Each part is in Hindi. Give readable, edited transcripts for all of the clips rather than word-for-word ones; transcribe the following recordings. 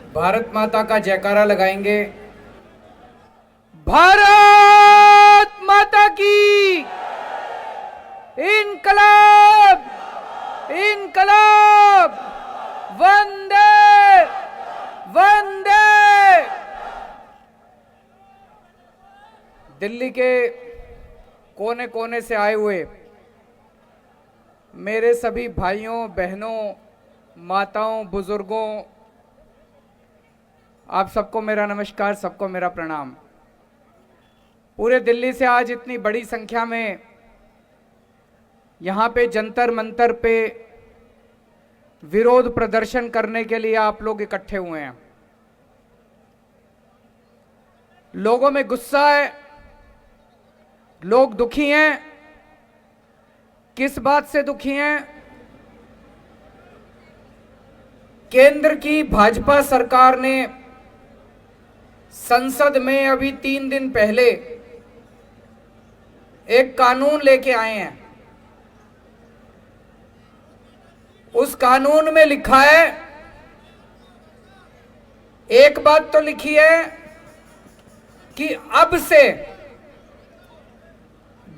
भारत माता का जयकारा लगाएंगे। भारत माता की इनकलाब इनकलाब वंदे वंदे। दिल्ली के कोने कोने से आए हुए मेरे सभी भाइयों बहनों माताओं बुजुर्गों, आप सबको मेरा नमस्कार, सबको मेरा प्रणाम। पूरे दिल्ली से आज इतनी बड़ी संख्या में यहाँ पे जंतर मंतर पे विरोध प्रदर्शन करने के लिए आप लोग इकट्ठे हुए हैं। लोगों में गुस्सा है, लोग दुखी हैं। किस बात से दुखी हैं? केंद्र की भाजपा सरकार ने संसद में अभी 3 दिन पहले एक कानून लेके आए हैं। उस कानून में लिखा है, एक बात तो लिखी है कि अब से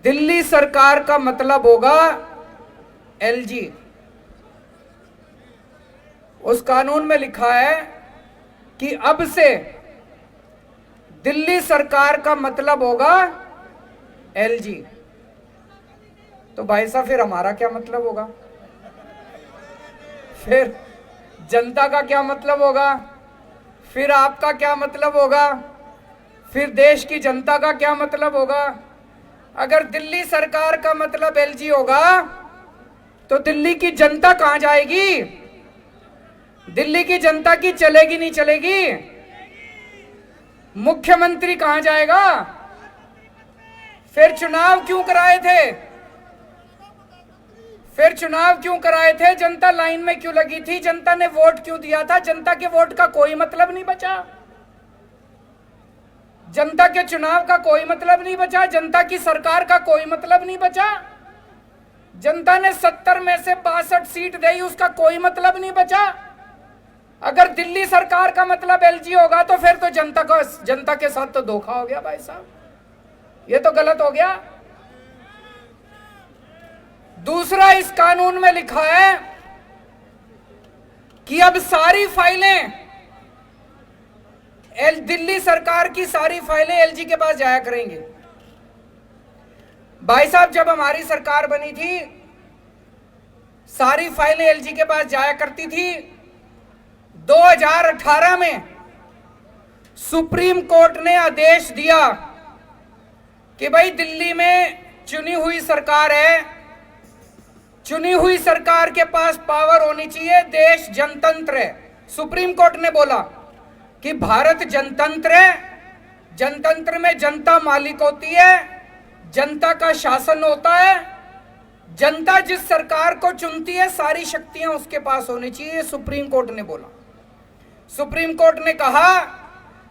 दिल्ली सरकार का मतलब होगा एलजी। उस कानून में लिखा है कि अब से दिल्ली सरकार का मतलब होगा एलजी। तो भाई साहब फिर हमारा क्या मतलब होगा? फिर जनता का क्या मतलब होगा? फिर आपका क्या मतलब होगा? फिर देश की जनता का क्या मतलब होगा? अगर दिल्ली सरकार का मतलब एलजी होगा तो दिल्ली की जनता कहां जाएगी? दिल्ली की जनता की चलेगी नहीं चलेगी? मुख्यमंत्री कहां जाएगा? फिर चुनाव क्यों कराए थे? फिर चुनाव क्यों कराए थे? जनता लाइन में क्यों लगी थी? जनता ने वोट क्यों दिया था? जनता के वोट का कोई मतलब नहीं बचा। जनता के चुनाव का कोई मतलब नहीं बचा। जनता की सरकार का कोई मतलब नहीं बचा। जनता ने 70 में से 62 सीट दी, उसका कोई मतलब नहीं बचा। अगर दिल्ली सरकार का मतलब एलजी होगा तो फिर तो जनता के साथ तो धोखा हो गया भाई साहब, ये तो गलत हो गया। दूसरा, इस कानून में लिखा है कि अब सारी फाइलें दिल्ली सरकार की सारी फाइलें एलजी के पास जाया करेंगे। भाई साहब, जब हमारी सरकार बनी थी सारी फाइलें एलजी के पास जाया करती थी। 2018 में सुप्रीम कोर्ट ने आदेश दिया कि भाई दिल्ली में चुनी हुई सरकार है, चुनी हुई सरकार के पास पावर होनी चाहिए, देश जनतंत्र है। सुप्रीम कोर्ट ने बोला कि भारत जनतंत्र है, जनतंत्र में जनता मालिक होती है, जनता का शासन होता है, जनता जिस सरकार को चुनती है सारी शक्तियां उसके पास होनी चाहिए, सुप्रीम कोर्ट ने बोला। सुप्रीम कोर्ट ने कहा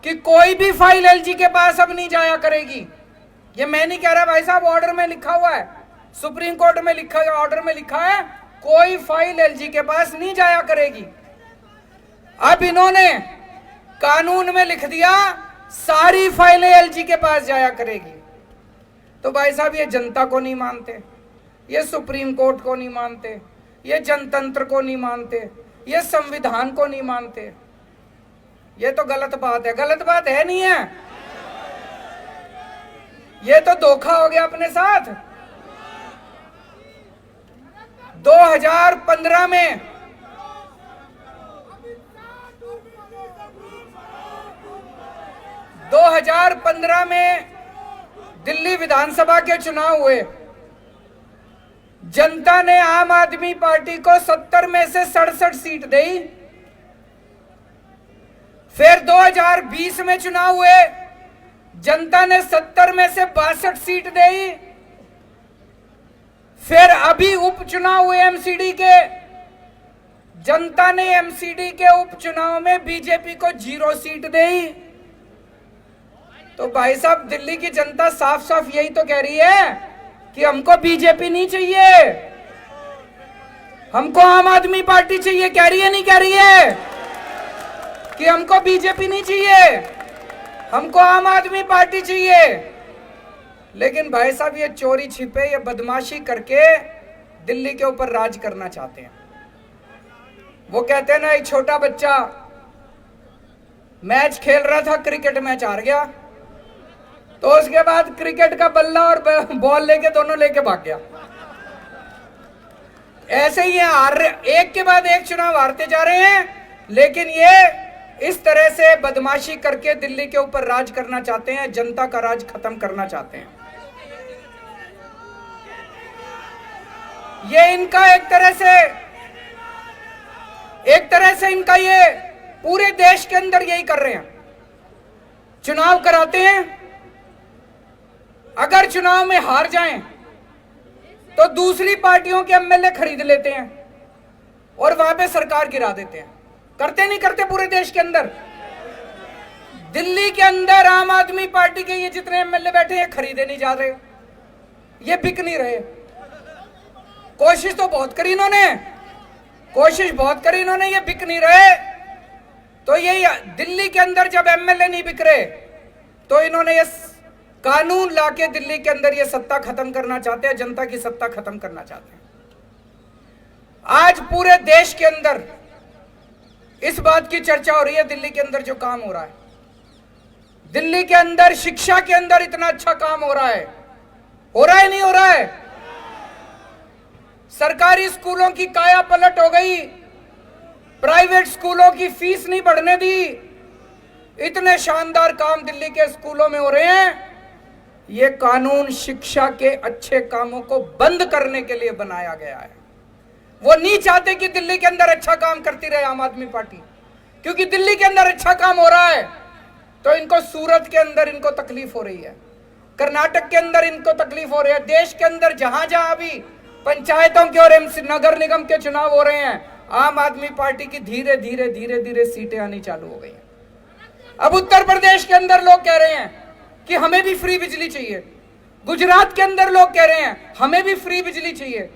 कि कोई भी फाइल एलजी के पास अब नहीं जाया करेगी। ये मैं नहीं कह रहा भाई साहब, ऑर्डर में लिखा हुआ है, सुप्रीम कोर्ट में लिखा है, ऑर्डर में लिखा है कोई फाइल एलजी के पास नहीं जाया करेगी। अब इन्होंने कानून में लिख दिया सारी फाइलें एलजी के पास जाया करेगी। तो भाई साहब, ये जनता को नहीं मानते, ये सुप्रीम कोर्ट को नहीं मानते, ये जनतंत्र को नहीं मानते, ये संविधान को नहीं मानते। ये तो गलत बात है। गलत बात है नहीं है? ये तो धोखा हो गया अपने साथ। 2015 में दिल्ली विधानसभा के चुनाव हुए। जनता ने आम आदमी पार्टी को 70 में से 67 सीट दी। फिर 2020 में चुनाव हुए, जनता ने 70 में से 62 सीट दी। फिर अभी उपचुनाव हुए एमसीडी के, जनता ने एमसीडी के उपचुनाव में बीजेपी को 0 सीट दी। तो भाई साहब, दिल्ली की जनता साफ साफ यही तो कह रही है कि हमको बीजेपी नहीं चाहिए, हमको आम आदमी पार्टी चाहिए। कह रही है नहीं कह रही है? कि हमको बीजेपी नहीं चाहिए, हमको आम आदमी पार्टी चाहिए। लेकिन भाई साहब ये चोरी छिपे, ये बदमाशी करके दिल्ली के ऊपर राज करना चाहते हैं। वो कहते हैं ना, एक छोटा बच्चा मैच खेल रहा था, क्रिकेट मैच हार गया, तो उसके बाद क्रिकेट का बल्ला और बॉल लेके दोनों लेके भाग गया। ऐसे ही एक के बाद एक चुनाव हारते जा रहे हैं, लेकिन ये इस तरह से बदमाशी करके दिल्ली के ऊपर राज करना चाहते हैं, जनता का राज खत्म करना चाहते हैं। ये इनका एक तरह से इनका ये पूरे देश के अंदर यही कर रहे हैं। चुनाव कराते हैं, अगर चुनाव में हार जाएं तो दूसरी पार्टियों के एमएलए खरीद लेते हैं और वहां पे सरकार गिरा देते हैं। करते नहीं करते पूरे देश के अंदर? दिल्ली के अंदर आम आदमी पार्टी के ये जितने एमएलए बैठे हैं खरीदे नहीं जा रहे, ये बिक नहीं रहे। कोशिश तो बहुत करी इन्होंने, ये बिक नहीं रहे। तो ये दिल्ली के अंदर जब एमएलए नहीं बिक रहे तो इन्होंने ये कानून लाके दिल्ली के अंदर ये सत्ता खत्म करना चाहते हैं, जनता की सत्ता खत्म करना चाहते हैं। आज पूरे देश के अंदर इस बात की चर्चा हो रही है, दिल्ली के अंदर जो काम हो रहा है, दिल्ली के अंदर शिक्षा के अंदर इतना अच्छा काम हो रहा है नहीं हो रहा है? सरकारी स्कूलों की काया पलट हो गई, प्राइवेट स्कूलों की फीस नहीं बढ़ने दी। इतने शानदार काम दिल्ली के स्कूलों में हो रहे हैं। ये कानून शिक्षा के अच्छे कामों को बंद करने के लिए बनाया गया है। वो नहीं चाहते कि दिल्ली के अंदर अच्छा काम करती रहे आम आदमी पार्टी, क्योंकि दिल्ली के अंदर अच्छा काम हो रहा है तो इनको सूरत के अंदर इनको तकलीफ हो रही है, कर्नाटक के अंदर इनको तकलीफ हो रही है। देश के अंदर जहां जहां भी पंचायतों के और नगर निगम के चुनाव हो रहे हैं, आम आदमी पार्टी की धीरे धीरे सीटें आनी चालू हो गई हैं। अब उत्तर प्रदेश के अंदर लोग कह रहे हैं कि हमें भी फ्री बिजली चाहिए, गुजरात के अंदर लोग कह रहे हैं हमें भी फ्री बिजली चाहिए।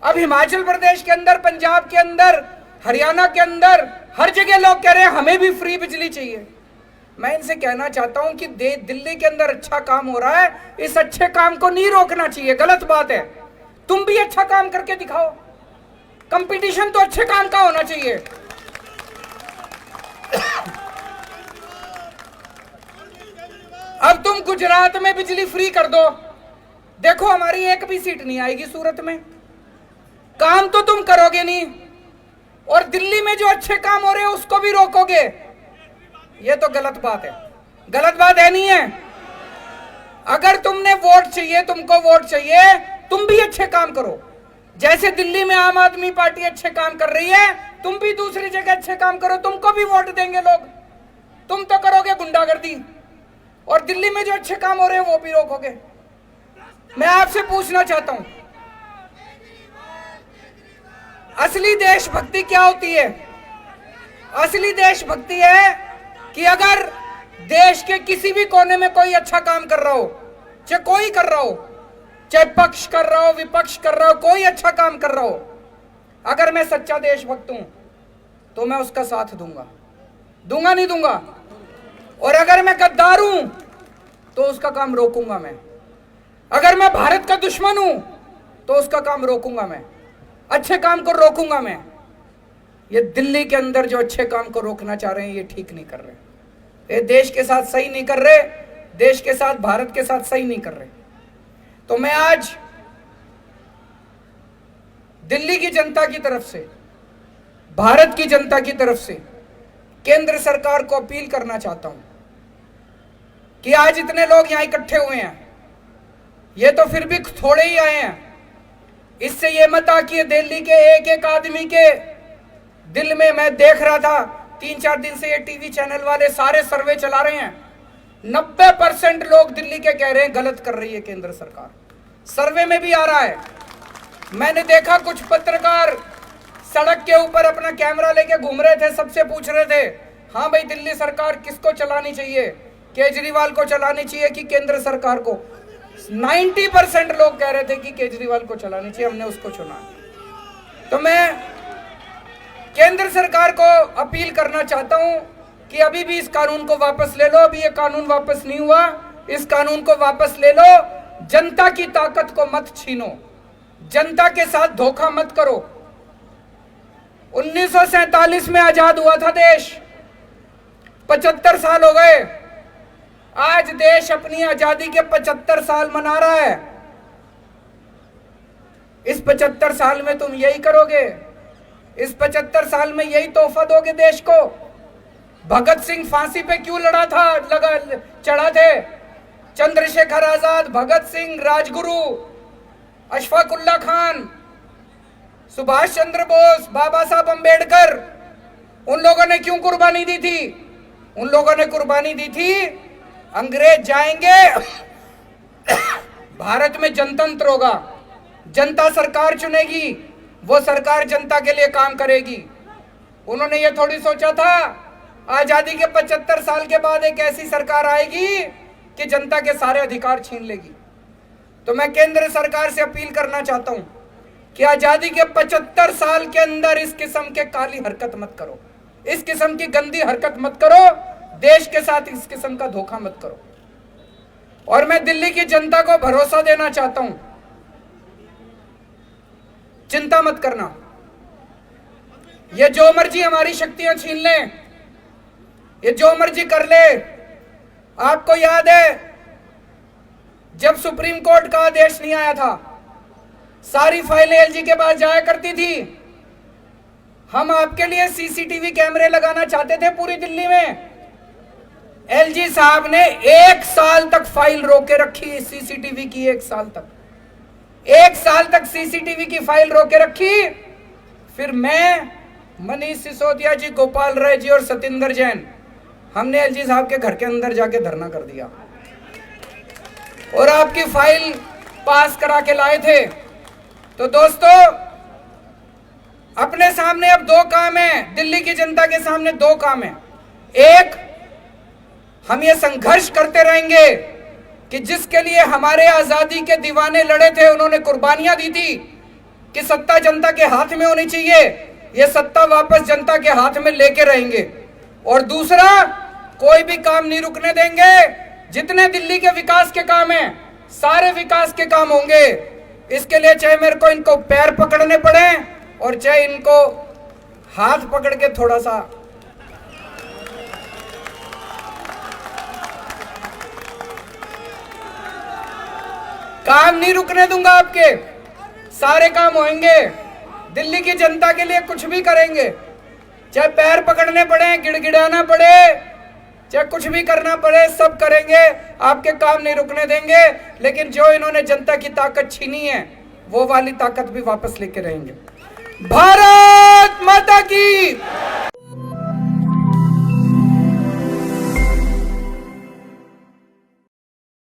अब हिमाचल प्रदेश के अंदर, पंजाब के अंदर, हरियाणा के अंदर हर जगह लोग कह रहे हैं हमें भी फ्री बिजली चाहिए। मैं इनसे कहना चाहता हूं कि दिल्ली के अंदर अच्छा काम हो रहा है, इस अच्छे काम को नहीं रोकना चाहिए, गलत बात है। तुम भी अच्छा काम करके दिखाओ, कंपटीशन तो अच्छे काम का होना चाहिए। अब तुम गुजरात में बिजली फ्री कर दो, देखो हमारी एक भी सीट नहीं आएगी सूरत में, काम तो तुम करोगे नहीं, और दिल्ली में जो अच्छे काम हो रहे हैं उसको भी रोकोगे। ये तो गलत बात है, गलत बात है नहीं है? अगर तुमने वोट चाहिए, तुमको वोट चाहिए, तुम भी अच्छे काम करो। जैसे दिल्ली में आम आदमी पार्टी अच्छे काम कर रही है, तुम भी दूसरी जगह अच्छे काम करो, तुमको भी वोट देंगे लोग। तुम तो करोगे गुंडागर्दी और दिल्ली में जो अच्छे काम हो रहे हैं वो भी रोकोगे। मैं आपसे पूछना चाहता हूं, असली देशभक्ति क्या होती है? असली देशभक्ति है कि अगर देश के किसी भी कोने में कोई अच्छा काम कर रहा हो, चाहे कोई कर रहा हो, चाहे पक्ष कर रहा हो, विपक्ष कर रहा हो, कोई अच्छा काम कर रहा हो, अगर मैं सच्चा देशभक्त हूं तो मैं उसका साथ दूंगा, दूंगा नहीं दूंगा? और अगर मैं गद्दार हूं तो उसका काम रोकूंगा मैं। अगर मैं भारत का दुश्मन हूं तो उसका काम रोकूंगा मैं, अच्छे काम को रोकूंगा मैं। ये दिल्ली के अंदर जो अच्छे काम को रोकना चाह रहे हैं ये ठीक नहीं कर रहे, ये देश के साथ सही नहीं कर रहे, देश के साथ, भारत के साथ सही नहीं कर रहे। तो मैं आज दिल्ली की जनता की तरफ से, भारत की जनता की तरफ से केंद्र सरकार को अपील करना चाहता हूं कि आज इतने लोग यहां इकट्ठे हुए हैं, ये तो फिर भी थोड़े ही आए हैं। इससे ये मत आ कि दिल्ली के एक एक आदमी के दिल में, मैं देख रहा था 3-4 दिन से ये टीवी चैनल वाले सारे सर्वे चला रहे हैं, 90% लोग दिल्ली के कह रहे हैं गलत कर रही है केंद्र सरकार। सर्वे में भी आ रहा है। मैंने देखा कुछ पत्रकार सड़क के ऊपर अपना कैमरा लेके घूम रहे थे, सबसे पूछ रहे थे हाँ भाई दिल्ली सरकार किसको चलानी चाहिए, केजरीवाल को चलानी चाहिए कि केंद्र सरकार को? 90% लोग कह रहे थे कि केजरीवाल को चलानी चाहिए, हमने उसको चुना। तो मैं केंद्र सरकार को अपील करना चाहता हूं कि अभी भी इस कानून को वापस ले लो, अभी ये कानून वापस नहीं हुआ, इस कानून को वापस ले लो। जनता की ताकत को मत छीनो, जनता के साथ धोखा मत करो। 1947 में आजाद हुआ था देश, 75 साल हो गए। आज देश अपनी आजादी के 75 साल मना रहा है। इस 75 साल में तुम यही करोगे? इस 75 साल में यही तोहफा दोगे देश को? भगत सिंह फांसी पे क्यों चढ़ा थे? चंद्रशेखर आजाद, भगत सिंह, राजगुरु, अशफाक उल्लाह खान, सुभाष चंद्र बोस, बाबा साहब अंबेडकर, उन लोगों ने क्यों कुर्बानी दी थी? उन लोगों ने कुर्बानी दी थी, अंग्रेज जाएंगे, भारत में जनतंत्र होगा, जनता सरकार चुनेगी, वो सरकार जनता के लिए काम करेगी। उन्होंने ये थोड़ी सोचा था आजादी के 75 साल के बाद एक ऐसी सरकार आएगी कि जनता के सारे अधिकार छीन लेगी। तो मैं केंद्र सरकार से अपील करना चाहता हूं कि आजादी के 75 साल के अंदर इस किस्म के काली हरकत मत करो, इस किस्म की गंदी हरकत मत करो, देश के साथ इस किस्म का धोखा मत करो। और मैं दिल्ली की जनता को भरोसा देना चाहता हूं, चिंता मत करना, ये जो मर्जी हमारी शक्तियां छीन ले, ये जो मर्जी कर ले। आपको याद है जब सुप्रीम कोर्ट का आदेश नहीं आया था, सारी फाइलें एलजी के पास जाया करती थी। हम आपके लिए सीसीटीवी कैमरे लगाना चाहते थे पूरी दिल्ली में। एलजी साहब ने 1 साल तक फाइल रोके रखी सीसीटीवी की, 1 साल तक, 1 साल तक सीसीटीवी की फाइल रोके रखी। फिर मैं, मनीष सिसोदिया जी, गोपाल राय जी और सतिंदर जैन, हमने एलजी साहब के घर के अंदर जाके धरना कर दिया और आपकी फाइल पास करा के लाए थे। तो दोस्तों, अपने सामने अब 2 काम है, दिल्ली की जनता के सामने 2 काम है। एक, हम ये संघर्ष करते रहेंगे कि जिसके लिए हमारे आजादी के दीवाने लड़े थे, उन्होंने कुर्बानियां दी थी कि सत्ता जनता के हाथ में होनी चाहिए, ये सत्ता वापस जनता के हाथ में लेके रहेंगे। और दूसरा, कोई भी काम नहीं रुकने देंगे। जितने दिल्ली के विकास के काम हैं, सारे विकास के काम होंगे। इसके लिए चाहे मेरे को इनको पैर पकड़ने पड़े और चाहे इनको हाथ पकड़ के थोड़ा सा काम नहीं रुकने दूंगा। आपके सारे काम होंगे, दिल्ली की जनता के लिए कुछ भी करेंगे, चाहे पैर पकड़ने पड़े, गिड़गिड़ाना पड़े, चाहे कुछ भी करना पड़े, सब करेंगे। आपके काम नहीं रुकने देंगे। लेकिन जो इन्होंने जनता की ताकत छीनी है, वो वाली ताकत भी वापस लेके रहेंगे। भारत माता की